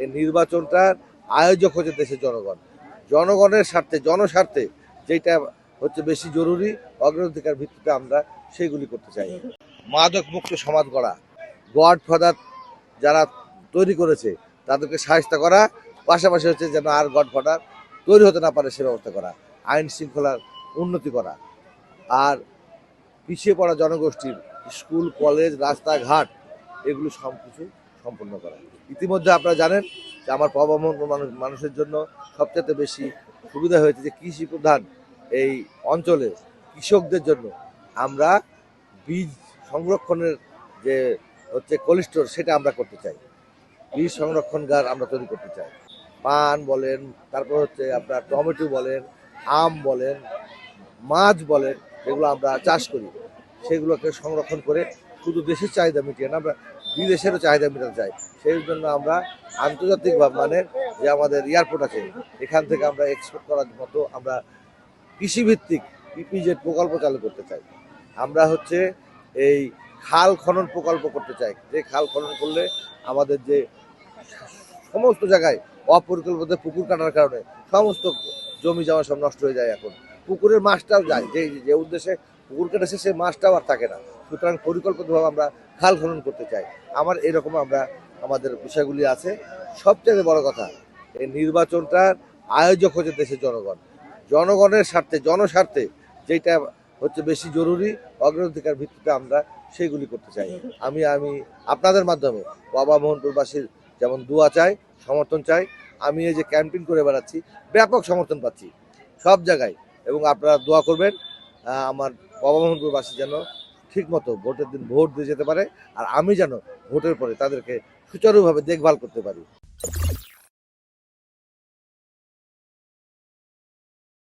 এই নির্বাচনটার আয়োজক হচ্ছে দেশের জনগণ। জনগণের স্বার্থে, জনস্বার্থে যেটা হচ্ছে বেশি জরুরি, অগ্রাধিকার ভিত্তিতে আমরা সেইগুলি করতে চাই। মাদক মুক্ত সমাজ গড়া, গডফাদার যারা তৈরি করেছে তাদেরকে শায়েস্তা করা, পাশাপাশি হচ্ছে যেন আর গডফাদার তৈরি হতে না পারে সে ব্যবস্থা করা, আইন শৃঙ্খলার উন্নতি করা, আর পিছিয়ে পড়া জনগোষ্ঠীর স্কুল, কলেজ, রাস্তাঘাট এগুলো সব কিছু সম্পন্ন করা। ইতিমধ্যে আপনারা জানেন যে আমার প্রবহমান মানুষের জন্য সবচেয়ে বেশি সুবিধা হয়েছে যে কৃষি প্রধান এই অঞ্চলে কৃষকদের জন্য আমরা বীজ সংরক্ষণের যে হচ্ছে কোল্ড স্টোর সেটা আমরা করতে চাই। বীজ সংরক্ষণগার আমরা তৈরি করতে চাই। পান বলেন, তারপর হচ্ছে আপনার টমেটো বলেন, আম বলেন, মাছ বলেন, যেগুলো আমরা চাষ করি সেগুলোকে সংরক্ষণ করে শুধু দেশের চাহিদা মিটিয়ে না, আমরা বিদেশেরও চাহিদা মেটাতে চাই। সেই জন্য আমরা আন্তর্জাতিকভাবে মানে যে আমাদের এয়ারপোর্ট আছে এখান থেকে আমরা এক্সপোর্ট করার মতো আমরা কৃষিভিত্তিক পিপিজেড প্রকল্প চালু করতে চাই। আমরা হচ্ছে এই খাল খনন প্রকল্প করতে চাই, যে খাল খনন করলে আমাদের যে সমস্ত জায়গায় অপরিকল্পিত পুকুর কাটার কারণে সমস্ত জমি জমা সব নষ্ট হয়ে যায়। এখন পুকুরের মাছটাও যায়, যে যে উদ্দেশ্যে পুকুর কেটেছে সেই মাছটাও আর থাকে না। সুতরাং পরিকল্পিতভাবে আমরা খাল খনন করতে চাই। আমার এরকম আমরা আমাদের বিষয়গুলি আছে। সবচেয়ে বড় কথা, এই নির্বাচনটার আয়োজক হচ্ছে দেশের জনগণ। জনগণের স্বার্থে, জনস্বার্থে যেটা হচ্ছে বেশি জরুরি, অগ্রাধিকার ভিত্তিতে আমরা সেইগুলি করতে চাই। আমি আপনাদের মাধ্যমে বাবা মোহনপুরবাসীর যেমন দোয়া চাই, সমর্থন চাই। আমি এই যে ক্যাম্পেইন করে বেড়াচ্ছি, ব্যাপক সমর্থন পাচ্ছি সব জায়গায়, এবং আপনারা দোয়া করবেন আমার বাবা মোহনপুরবাসী যেন ঠিকমতো ভোটের দিন ভোট দিয়ে যেতে পারে, আর আমি যেন ভোটের পরে তাদেরকে সুচারুভাবে দেখভাল করতে পারি।